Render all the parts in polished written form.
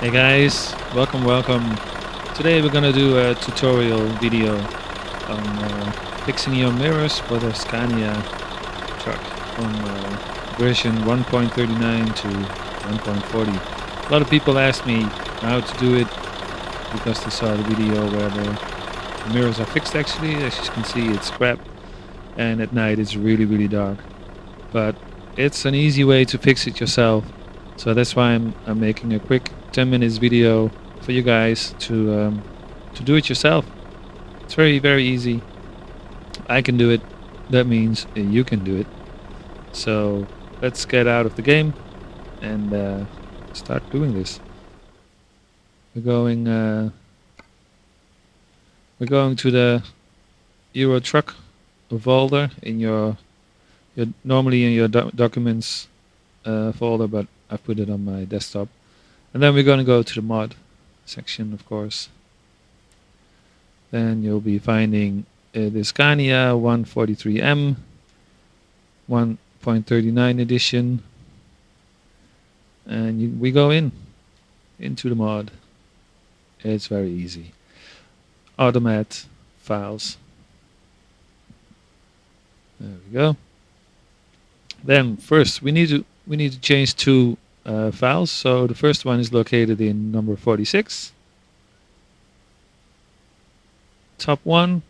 Hey guys, welcome. Today we're gonna do a tutorial video on fixing your mirrors for the Scania truck from version 1.39 to 1.40. A lot of people asked me how to do it because they saw the video where the mirrors are fixed actually. As you can see, it's crap, and at night it's really dark. But it's an easy way to fix it yourself. So that's why I'm making a quick 10 minutes video for you guys to do it yourself. It's very easy. I can do it. That means you can do it. So let's get out of the game and start doing this. We're going to the Euro truck folder in your normally in your documents folder, but I put it on my desktop. And then we're going to go to the mod section, of course. Then you'll be finding the Scania 143M 1.39 edition, and we go into the mod. It's very easy. Automat files. There we go. Then first we need to change two files. So the first one is located in number 46, top one,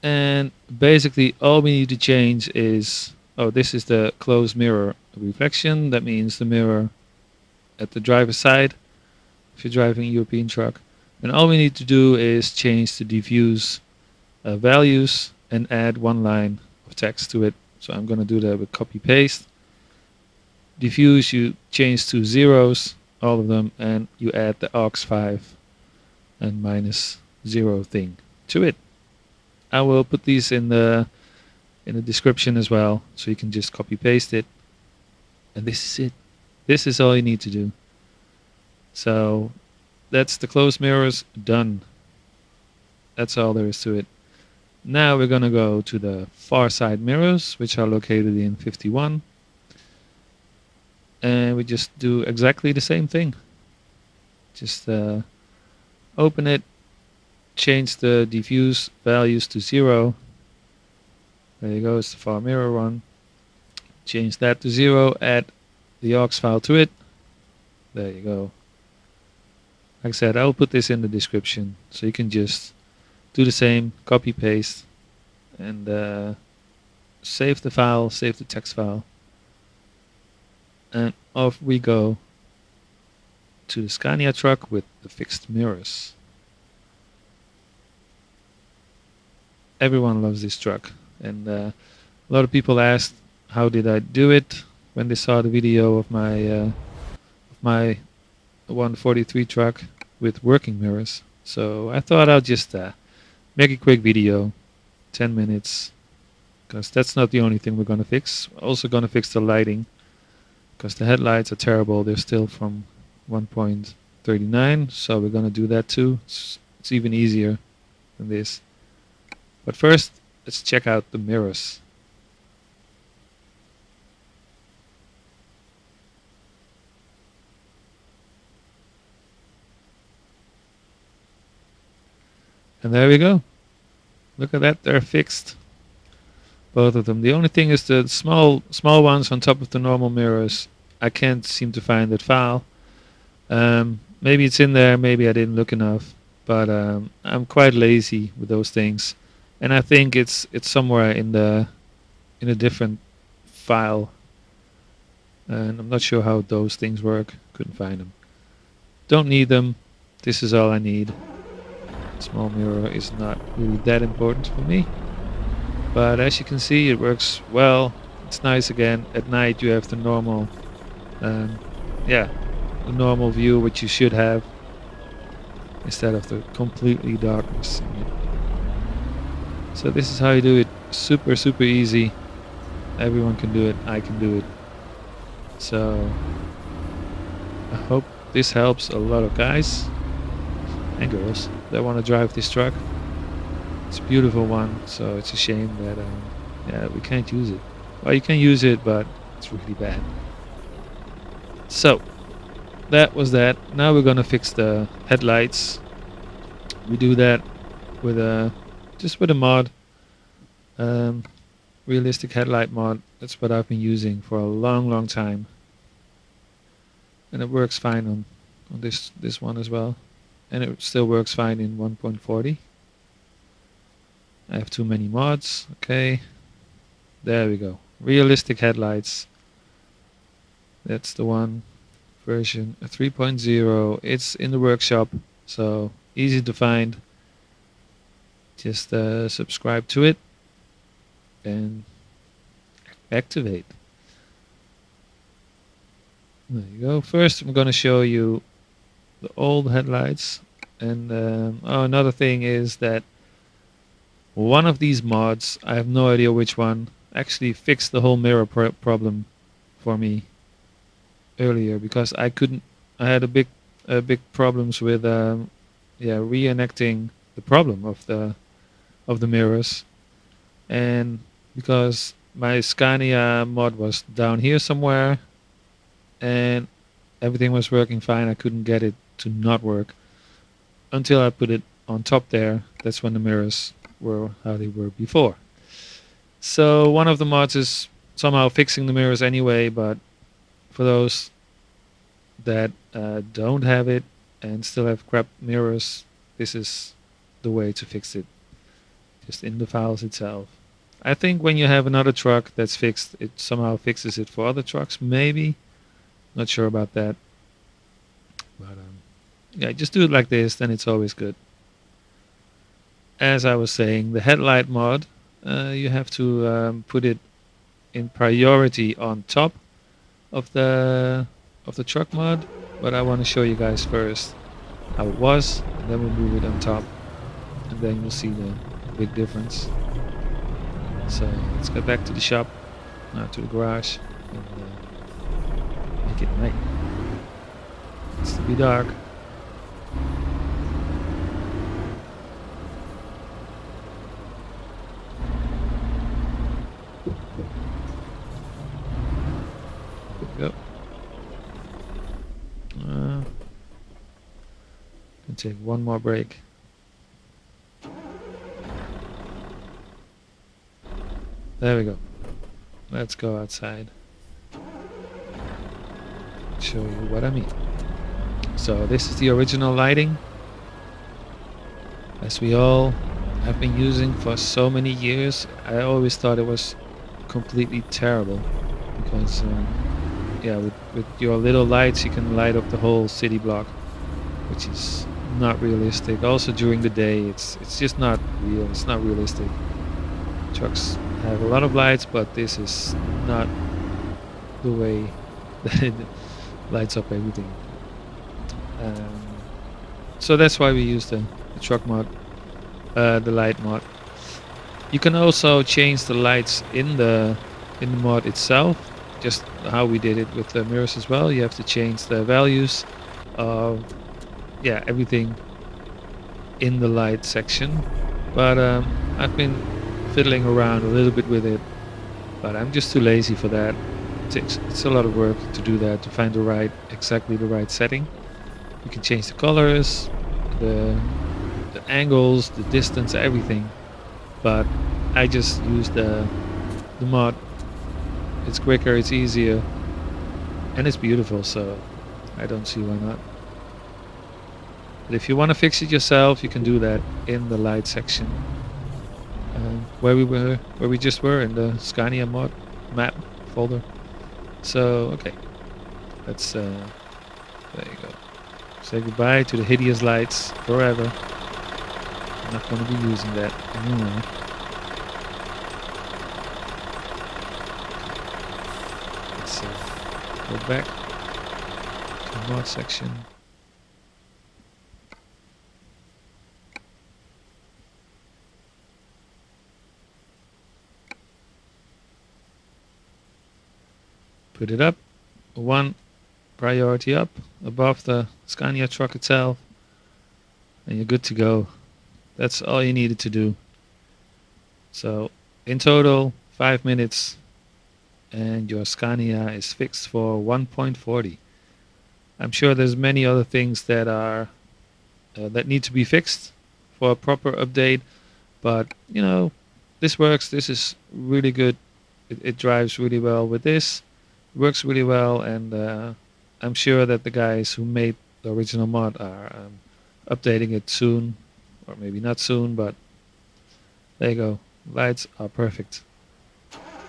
and basically all we need to change is, this is the closed mirror reflection. That means the mirror at the driver's side if you're driving a European truck. And all we need to do is change the diffuse values and add one line of text to it. So I'm going to do that with copy paste. Diffuse you change to zeros, all of them, and you add the aux5 and -0 thing to it. I will put these in the description as well, so you can just copy paste it. And this is it. This is all you need to do. So that's the closed mirrors done. That's all there is to it. Now we're going to go to the far side mirrors, which are located in 51. And we just do exactly the same thing. Just open it, change the diffuse values to 0. There you go, it's the far mirror one. Change that to 0, add the aux file to it. There you go. Like I said, I'll put this in the description, so you can just do the same, copy paste, and save the file, save the text file. And off we go to the Scania truck with the fixed mirrors. Everyone loves this truck, and a lot of people asked how did I do it when they saw the video of my 143 truck with working mirrors. So I thought I'll just make a quick video, 10 minutes, because that's not the only thing we're going to fix. We're also going to fix the lighting, because the headlights are terrible. They're still from 1.39, so we're going to do that too. It's even easier than this. But first, let's check out the mirrors. And there we go. Look at that, they're fixed. Both of them. The only thing is the small ones on top of the normal mirrors. I can't seem to find that file. Maybe it's in there, maybe I didn't look enough. But I'm quite lazy with those things, and I think it's somewhere in a different file. And I'm not sure how those things work. Couldn't find them. Don't need them. This is all I need. Small mirror is not really that important for me. But as you can see, it works well. It's nice again. At night you have the normal, the normal view which you should have, instead of the completely darkness. So this is how you do it. Super easy. Everyone can do it. I can do it. So I hope this helps a lot of guys and girls that want to drive this truck. It's a beautiful one, so it's a shame that we can't use it. Well, you can use it, but it's really bad. So that was that. Now we're gonna fix the headlights. We do that with a just with a mod, um, realistic headlight mod. That's what I've been using for a long time, and it works fine on this one as well, and it still works fine in 1.40. I have too many mods. Okay, there we go. Realistic headlights. That's the one. Version 3.0. It's in the workshop, so easy to find. Just subscribe to it and activate. There you go. First, I'm going to show you the old headlights. And another thing is that one of these mods, I have no idea which one, actually fixed the whole mirror problem for me earlier, because I had a big problems with reenacting the problem of the mirrors, and because my Scania mod was down here somewhere and everything was working fine, I couldn't get it to not work until I put it on top there. That's when the mirrors were how they were before. So one of the mods is somehow fixing the mirrors anyway, but for those that don't have it and still have crap mirrors, this is the way to fix it, just in the files itself. I think when you have another truck that's fixed, it somehow fixes it for other trucks, maybe. Not sure about that. But yeah, just do it like this, then it's always good. As I was saying, the headlight mod, you have to put it in priority on top of the truck mod, but I want to show you guys first how it was, and then we'll move it on top, and then you'll see the big difference. So let's get back to the shop, to the garage, and make it night. It's to be dark. There we go. Can take one more break. There we go. Let's go outside. Show you what I mean. So this is the original lighting, as we all have been using for so many years. I always thought it was completely terrible, because yeah, with your little lights you can light up the whole city block, which is not realistic. Also during the day, it's just not real. It's not realistic. Trucks have a lot of lights, but this is not the way that it lights up everything. So that's why we use the truck mod, the light mod. You can also change the lights in the mod itself, just how we did it with the mirrors as well. You have to change the values of everything in the light section. But I've been fiddling around a little bit with it, but I'm just too lazy for that. It's a lot of work to do that, to find exactly the right setting. You can change the colors, the angles, the distance, everything. But I just use the mod. It's quicker, it's easier, and it's beautiful, so I don't see why not. But if you want to fix it yourself, you can do that in the light section, where we just were in the Scania mod map folder. So okay, let's there you go. Say goodbye to the hideous lights forever. I'm not going to be using that anymore. Let's go back to the mod section. Put it up, one priority up above the Scania truck itself, and you're good to go. That's all you needed to do. So in total 5 minutes and your Scania is fixed for 1.40. I'm sure there's many other things that are that need to be fixed for a proper update. But this works. This is really good. It drives really well with this. Works really well, and I'm sure that the guys who made the original mod are updating it soon, or maybe not soon. But there you go. Lights are perfect.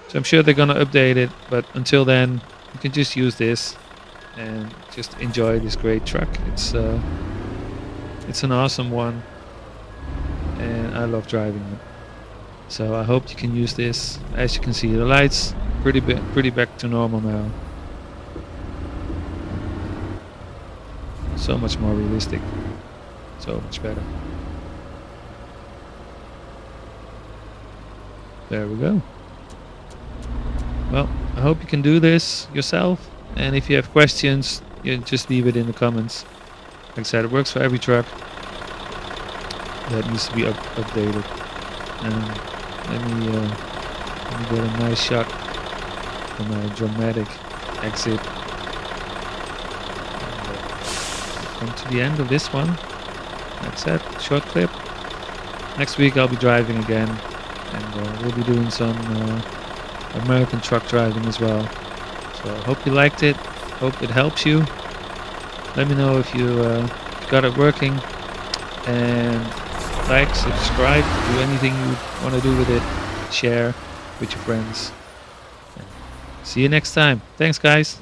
So I'm sure they're gonna update it. But until then, you can just use this and just enjoy this great truck. It's an awesome one, and I love driving it. So I hope you can use this. As you can see, the lights pretty back to normal now. So much more realistic. So much better. There we go. Well, I hope you can do this yourself. And if you have questions, you just leave it in the comments. Like I said, it works for every truck that needs to be updated. Let me get a nice shot of my dramatic exit. Come to the end of this one. Like I said, short clip. Next week I'll be driving again, and we'll be doing some American truck driving as well. So I hope you liked it. Hope it helps you. Let me know if you got it working, and like, subscribe, do anything you want to do with it, share with your friends. See you next time. Thanks, guys.